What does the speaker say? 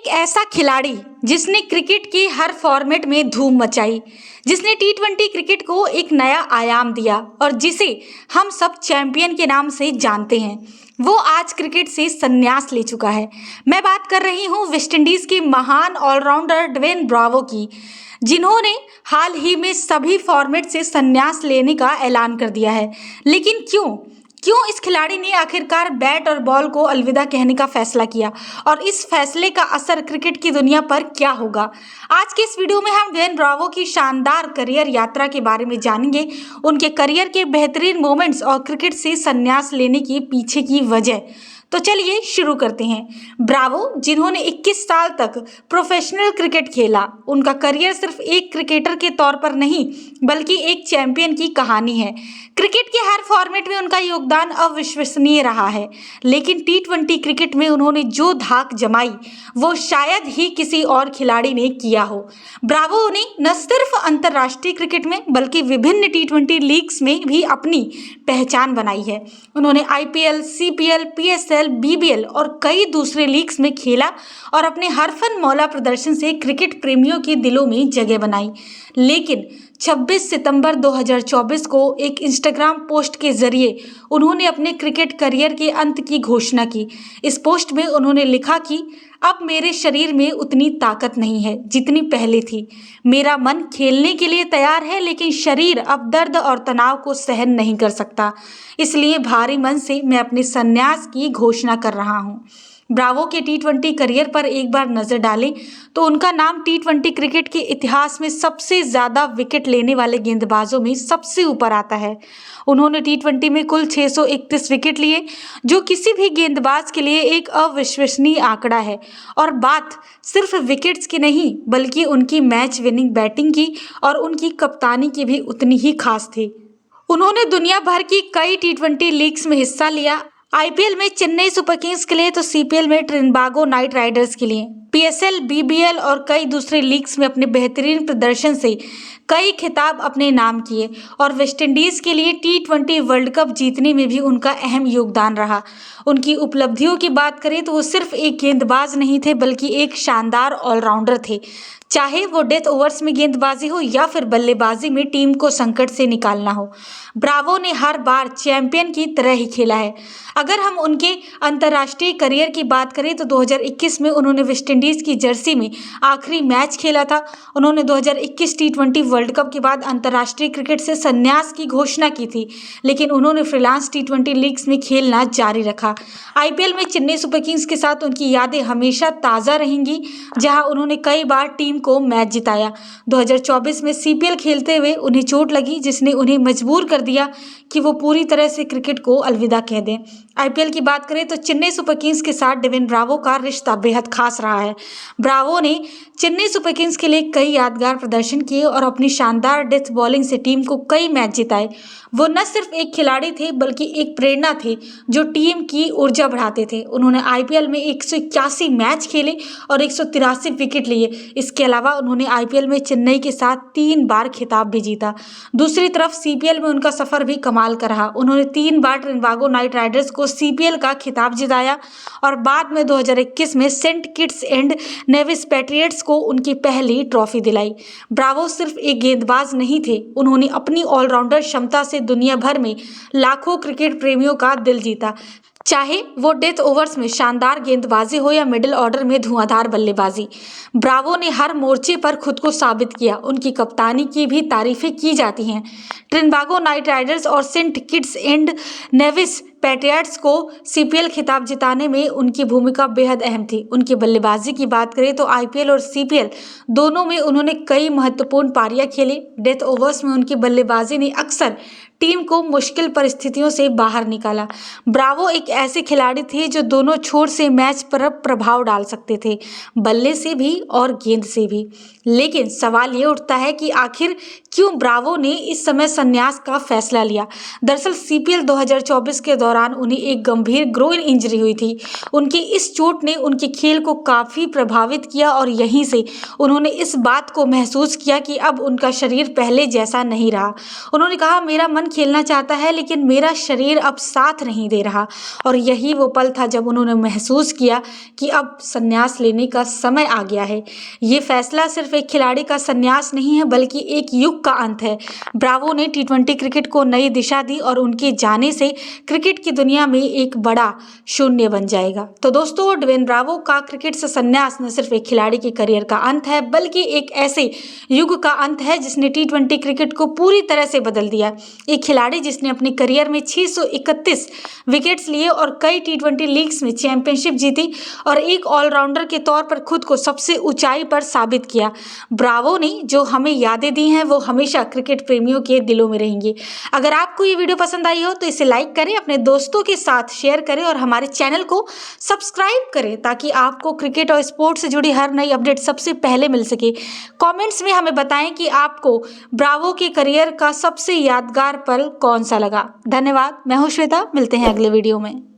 एक ऐसा खिलाड़ी जिसने क्रिकेट के हर फॉर्मेट में धूम मचाई, जिसने टी20 क्रिकेट को एक नया आयाम दिया और जिसे हम सब चैंपियन के नाम से जानते हैं, वो आज क्रिकेट से संन्यास ले चुका है। मैं बात कर रही हूँ वेस्टइंडीज के महान ऑलराउंडर ड्वेन ब्रावो की, जिन्होंने हाल ही में सभी फॉर्मेट से संन्यास लेने का ऐलान कर दिया है। लेकिन क्यों क्यों इस खिलाड़ी ने आखिरकार बैट और बॉल को अलविदा कहने का फैसला किया और इस फैसले का असर क्रिकेट की दुनिया पर क्या होगा? आज के इस वीडियो में हम ड्वेन ब्रावो की शानदार करियर यात्रा के बारे में जानेंगे, उनके करियर के बेहतरीन मोमेंट्स और क्रिकेट से संन्यास लेने के पीछे की वजह। तो चलिए शुरू करते हैं। ब्रावो, जिन्होंने 21 साल तक प्रोफेशनल क्रिकेट खेला, उनका करियर सिर्फ एक क्रिकेटर के तौर पर नहीं बल्कि एक चैंपियन की कहानी है। क्रिकेट के हर फॉर्मेट में उनका योगदान अविश्वसनीय रहा है, लेकिन टी20 क्रिकेट में उन्होंने जो धाक जमाई वो शायद ही किसी और खिलाड़ी ने किया हो। ब्रावो ने न सिर्फ अंतर्राष्ट्रीय क्रिकेट में बल्कि विभिन्न टी20 लीग्स में भी अपनी पहचान बनाई है। उन्होंने IPL, CPL, PSL, BBL और कई दूसरे लीग्स में खेला और अपने हरफन मौला प्रदर्शन से क्रिकेट प्रेमियों के दिलों में जगह बनाई। लेकिन 26 सितंबर 2024 को एक इंस्टाग्राम पोस्ट के जरिए उन्होंने अपने क्रिकेट करियर के अंत की घोषणा की। इस पोस्ट में उन्होंने लिखा कि अब मेरे शरीर में उतनी ताकत नहीं है जितनी पहले थी। मेरा मन खेलने के लिए तैयार है, लेकिन शरीर अब दर्द और तनाव को सहन नहीं कर सकता। इसलिए भारी मन से मैं अपने संन्यास की घोषणा कर रहा हूँ। ब्रावो के टी20 करियर पर एक बार नजर डालें तो उनका नाम टी20 क्रिकेट के इतिहास में सबसे ज़्यादा विकेट लेने वाले गेंदबाजों में सबसे ऊपर आता है। उन्होंने टी20 में कुल 631 विकेट लिए, जो किसी भी गेंदबाज के लिए एक अविश्वसनीय आंकड़ा है। और बात सिर्फ विकेट्स की नहीं बल्कि उनकी मैच विनिंग बैटिंग की और उनकी कप्तानी की भी उतनी ही खास थी। उन्होंने दुनिया भर की कई टी20 लीग्स में हिस्सा लिया। IPL में चेन्नई सुपर किंग्स के लिए तो CPL में ट्रिनिडागो नाइट राइडर्स के लिए, PSL, BBL और कई दूसरे लीग्स में अपने बेहतरीन प्रदर्शन से कई खिताब अपने नाम किए और वेस्टइंडीज के लिए टी20 वर्ल्ड कप जीतने में भी उनका अहम योगदान रहा। उनकी उपलब्धियों की बात करें तो वो सिर्फ एक गेंदबाज नहीं थे बल्कि एक शानदार ऑलराउंडर थे। चाहे वो डेथ ओवर्स में गेंदबाजी हो या फिर बल्लेबाजी में टीम को संकट से निकालना हो, ब्रावो ने हर बार चैंपियन की तरह ही खेला है। अगर हम उनके अंतर्राष्ट्रीय करियर की बात करें तो 2021 में उन्होंने वेस्टइंडीज की जर्सी में आखिरी मैच खेला था। उन्होंने 2021 टी20 वर्ल्ड कप के बाद अंतर्राष्ट्रीय क्रिकेट से संन्यास की घोषणा की थी, लेकिन उन्होंने फ्रीलांस टी20 लीग्स में खेलना जारी रखा। IPL में चेन्नई सुपर किंग्स के साथ उनकी यादें हमेशा ताज़ा रहेंगी, जहां उन्होंने कई बार टीम को मैच जिताया। 2024 में CPL खेलते हुए उन्हें चोट लगी, जिसने उन्हें मजबूर कर दिया कि वो पूरी तरह से क्रिकेट को अलविदा कह दें। IPL की बात करें तो चेन्नई सुपर किंग्स के साथ ड्वेन ब्रावो का रिश्ता बेहद खास रहा है। ब्रावो ने चेन्नई सुपर किंग्स के लिए कई यादगार प्रदर्शन किए और अपनी शानदार डेथ बॉलिंग से टीम को कई मैच जिताए। वो न सिर्फ एक खिलाड़ी थे बल्कि एक प्रेरणा थे जो टीम की ऊर्जा बढ़ाते थे। उन्होंने IPL में 181 मैच खेले और 183 विकेट लिए। इसके अलावा उन्होंने IPL में चेन्नई के साथ 3 बार खिताब भी जीता। दूसरी तरफ CPL में उनका सफर भी कमाल का रहा। उन्होंने 3 बार ट्रिनिडागो नाइट राइडर्स को CPL का खिताब जिताया और बाद में 2021 में Saint Kitts and Nevis Patriots को उनकी पहली ट्रॉफी दिलाई। ब्रावो सिर्फ एक गेंदबाज नहीं थे, उन्होंने अपनी ऑलराउंडर क्षमता से दुनिया भर में लाखों क्रिकेट प्रेमियों का दिल जीता। चाहे वो डेथ ओवर्स में शानदार गेंदबाजी हो या मिडिल ऑर्डर में धुआंधार बल्लेबाजी, ब्रावो ने हर मोर्चे पर खुद को साबित किया। उनकी कप्तानी की भी तारीफें की जाती हैं। ट्रिनिडागो नाइट राइडर्स और Saint Kitts and Nevis Patriots को CPL खिताब जिताने में उनकी भूमिका बेहद अहम थी। उनकी बल्लेबाजी की बात करें तो IPL और CPL दोनों में उन्होंने कई महत्वपूर्ण पारियां खेली। डेथ ओवर्स में उनकी बल्लेबाजी ने अक्सर टीम को मुश्किल परिस्थितियों से बाहर निकाला। ब्रावो एक ऐसे खिलाड़ी थे जो दोनों छोर से मैच पर प्रभाव डाल सकते थे, बल्ले से भी और गेंद से भी। लेकिन सवाल ये उठता है कि आखिर क्यों ब्रावो ने इस समय संन्यास का फैसला लिया। दरअसल सीपीएल 2024 के दौरान उन्हें एक गंभीर ग्रोइन इंजरी हुई थी। उनकी इस चोट ने उनके खेल को काफ़ी प्रभावित किया और यहीं से उन्होंने इस बात को महसूस किया कि अब उनका शरीर पहले जैसा नहीं रहा। उन्होंने कहा, मेरा मन खेलना चाहता है लेकिन मेरा शरीर अब साथ नहीं दे रहा। और यही वो पल था जब उन्होंने महसूस किया कि अब संन्यास लेने का समय आ गया है। ये फैसला सिर्फ एक खिलाड़ी का संन्यास नहीं है बल्कि एक युग का अंत है। ब्रावो ने टी20 क्रिकेट को नई दिशा दी और उनके जाने से क्रिकेट की दुनिया में एक बड़ा शून्य बन जाएगा। तो दोस्तों, ड्वेन ब्रावो का क्रिकेट से संन्यास न सिर्फ एक खिलाड़ी के करियर का अंत है बल्कि एक ऐसे युग का अंत है जिसने टी20 क्रिकेट को पूरी तरह से बदल दिया। एक खिलाड़ी जिसने अपने करियर में 631 विकेट्स लिए और कई टी20 लीग्स में चैंपियनशिप जीती और एक ऑलराउंडर के तौर पर खुद को सबसे ऊंचाई पर साबित किया। ब्रावो ने जो हमें यादें दी हैं वो हमेशा क्रिकेट प्रेमियों के दिलों में रहेंगी। अगर आपको ये वीडियो पसंद आई हो तो इसे लाइक करें, अपने दोस्तों के साथ शेयर करें और हमारे चैनल को सब्सक्राइब करें ताकि आपको क्रिकेट और स्पोर्ट्स से जुड़ी हर नई अपडेट सबसे पहले मिल सके। कमेंट्स में हमें बताएं कि आपको ब्रावो के करियर का सबसे यादगार पल कौन सा लगा। धन्यवाद। मैं हूं श्वेता, मिलते हैं अगले वीडियो में।